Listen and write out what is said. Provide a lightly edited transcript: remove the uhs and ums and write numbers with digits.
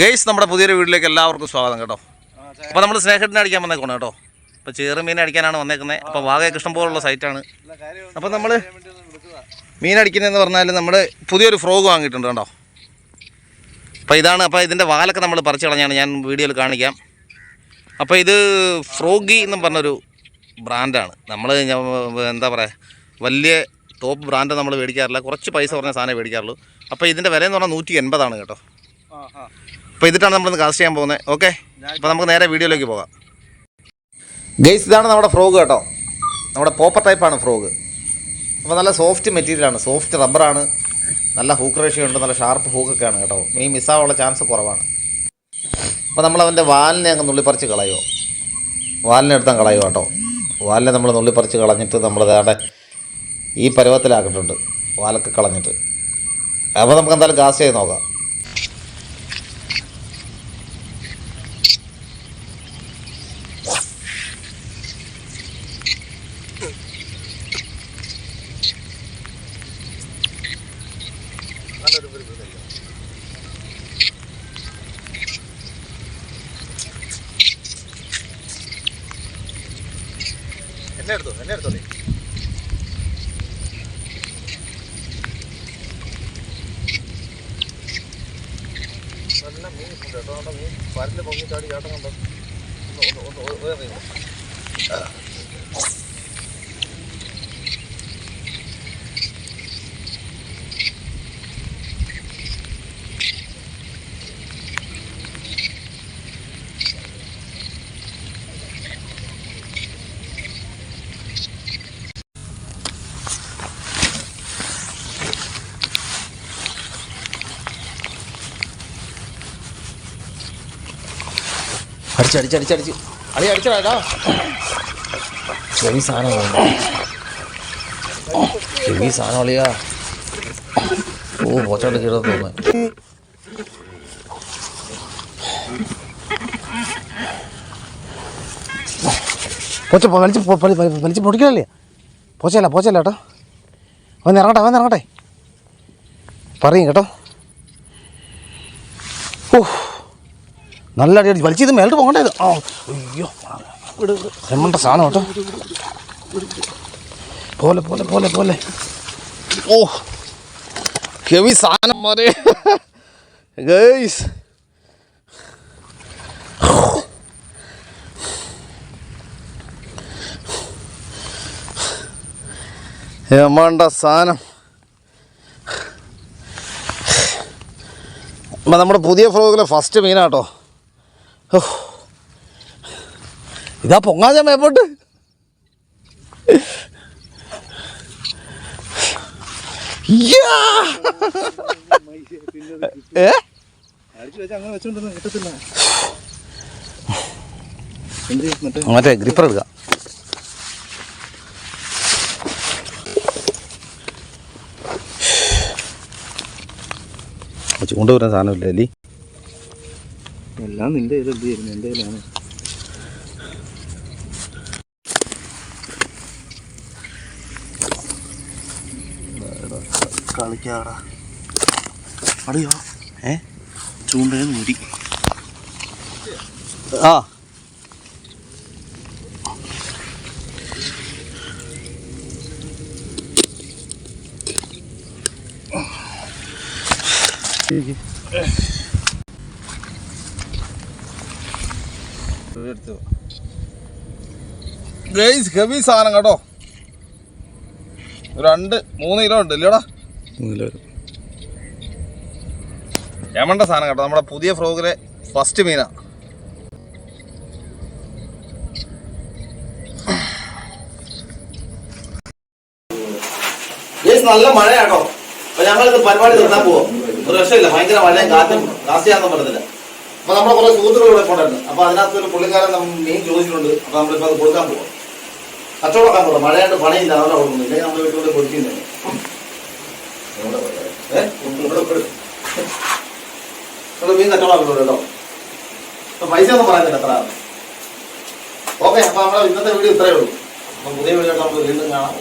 Guys, നമ്മുടെ പുതിയൊരു വീട്ടിലേക്ക് എല്ലാവർക്കും സ്വാഗതം കേട്ടോ. അപ്പോൾ നമ്മൾ സ്നേഹത്തിനെ അടിക്കാൻ വന്നേക്കണം കേട്ടോ. അപ്പോൾ ചെറുമീനെ അടിക്കാനാണ് വന്നേക്കുന്നത്. അപ്പോൾ വാഗയൊക്കെ ഇഷ്ടം പോലുള്ള സൈറ്റാണ്. അപ്പോൾ നമ്മൾ മീനടിക്കുന്നതെന്ന് പറഞ്ഞാൽ നമ്മൾ പുതിയൊരു ഫ്രോഗ് വാങ്ങിയിട്ടുണ്ട് കേട്ടോ. അപ്പോൾ ഇതാണ്. അപ്പോൾ ഇതിൻ്റെ വാലൊക്കെ നമ്മൾ പറിച്ച് കളഞ്ഞാണ്, ഞാൻ വീഡിയോയിൽ കാണിക്കാം. അപ്പോൾ ഇത് ഫ്രോഗി എന്നും പറഞ്ഞൊരു ബ്രാൻഡാണ്. നമ്മൾ എന്താ പറയുക, വലിയ ടോപ്പ് ബ്രാൻഡ് നമ്മൾ മേടിക്കാറില്ല, കുറച്ച് പൈസ കുറഞ്ഞ സാധനം മേടിക്കാറുള്ളൂ. അപ്പോൾ ഇതിൻ്റെ വില എന്ന് പറഞ്ഞാൽ 180 കേട്ടോ. അപ്പോൾ ഇതിട്ടാണ് നമ്മളിന്ന് കാസ്റ്റ് ചെയ്യാൻ പോകുന്നത്. ഓക്കെ, അപ്പോൾ നമുക്ക് നേരെ വീഡിയോയിലേക്ക് പോകാം. ഗൈസ്, ഇതാണ് നമ്മുടെ ഫ്രോഗ് കേട്ടോ. നമ്മുടെ പോപ്പർ ടൈപ്പാണ് ഫ്രോഗ്. അപ്പോൾ നല്ല സോഫ്റ്റ് മെറ്റീരിയലാണ്, സോഫ്റ്റ് റബ്ബറാണ്, നല്ല ഹൂക്ക് റേഷ്യോ ഉണ്ട്, നല്ല ഷാർപ്പ് ഹൂക്കൊക്കെയാണ് കേട്ടോ. മീൻ മിസ്സാവാനുള്ള ചാൻസ് കുറവാണ്. അപ്പോൾ നമ്മളവൻ്റെ വാലിനെ അങ്ങ് നുള്ളിപ്പറിച്ച് കളയുമോ, വാലിനെ എടുത്താൽ കളയുമോ കേട്ടോ. വാലിനെ നമ്മൾ നുള്ളിപ്പറിച്ച് കളഞ്ഞിട്ട് നമ്മൾ വേറെ ഈ പരുവത്തിലാക്കിയിട്ടുണ്ട്, വാലൊക്കെ കളഞ്ഞിട്ട്. അപ്പോൾ നമുക്ക് എന്തായാലും കാസ്റ്റ് ചെയ്ത് നോക്കാം. എന്നെ എടുത്തോളേ. നല്ല മീൻ ഉണ്ട് കേട്ടോ. നമ്മുടെ മീൻ പരല് പൊങ്ങി ചാടി ചാട്ടം കണ്ടോ. അടിച്ച് അളി അടിച്ചടാ. ചെവി സാധനം ചെവി സാധനം അളിയാ. ഓ, പോച്ചാട്ട് കീഴ തോന്നുന്നു. വലിച്ച് പൊടിക്കലല്ലേ. പോച്ചല്ല കേട്ടോ. അവൻ ഇറങ്ങട്ടെ പറയും കേട്ടോ. ഓ, നല്ല അടി വലിച്ച് ഇത് മേലോട്ട് പോകണ്ടേ. ആ, അയ്യോ, എമ്മണ്ട സാധനം കേട്ടോ. പോലെ ഓ, ഹെവി സാധനം മാറേ ഗൈസ്. എമ്മണ്ട സാധനം. അപ്പം നമ്മുടെ പുതിയ ഫ്രോഗിലെ ഫസ്റ്റ് മീനാട്ടോ. ഓ, ഇതാ പൊങ്ങാതെ മേപ്പോട്ട്. മറ്റേ ഗ്രിപ്പർ എടുക്കാം. ചൂണ്ടുവരാൻ സാധനമില്ല അല്ലേ. എല്ലാം നിന്റെ കയ്യിലായിരുന്നു, എൻ്റെ കയ്യിലാണ്. കളിക്കാടാ അറിയോ. ചൂണ്ടേ മൂടി. ആ, ഗൈസ്, ഹെവി സാധനം കേട്ടോ. 2-3 കിലോ ഉണ്ട് ഇല്ലടാ. 3 കിലോ ഏമണ്ട സാധനം കേട്ടോ. നമ്മുടെ പുതിയ ഫ്രോഗിലെ ഫസ്റ്റ് മീനാ. നല്ല മഴയാട്ടോ. അപ്പൊ ഞങ്ങളിത് പരിപാടി നിർത്താൻ പോവാം. ഒരു രക്ഷയില്ല, ഭയങ്കര മഴയും കാറ്റും. കാസ്റ്റ് ചെയ്യാൻ പറ്റത്തില്ല. അപ്പൊ നമ്മുടെ കുറെ സുഹൃത്തുക്കൾ ഇവിടെ കൊണ്ടുണ്ട്. അപ്പൊ അതിനകത്ത് ഒരു പുള്ളിക്കാരൻ മീൻ ചോദിച്ചിട്ടുണ്ട്. അപ്പൊ നമ്മളിപ്പോ അത് കൊടുക്കാൻ പോവാം. കച്ചവടക്കാൻ പോകാം. മഴയായിട്ട് പണിയില്ല, അവിടെ കൊടുക്കുന്നില്ല. നമ്മൾ വീട്ടിൽ പൊടിക്കുന്നില്ല. മീൻ കച്ചവടമാക്കുന്നുണ്ട് കേട്ടോ. അപ്പൊ പൈസ ഒന്നും പറയാനില്ല എത്ര. ഓക്കെ, അപ്പൊ നമ്മുടെ ഇന്നത്തെ വീഡിയോ ഇത്രയേ ഉള്ളൂ. അപ്പൊ പുതിയ വീഡിയോ നമുക്ക് വീണ്ടും കാണാം.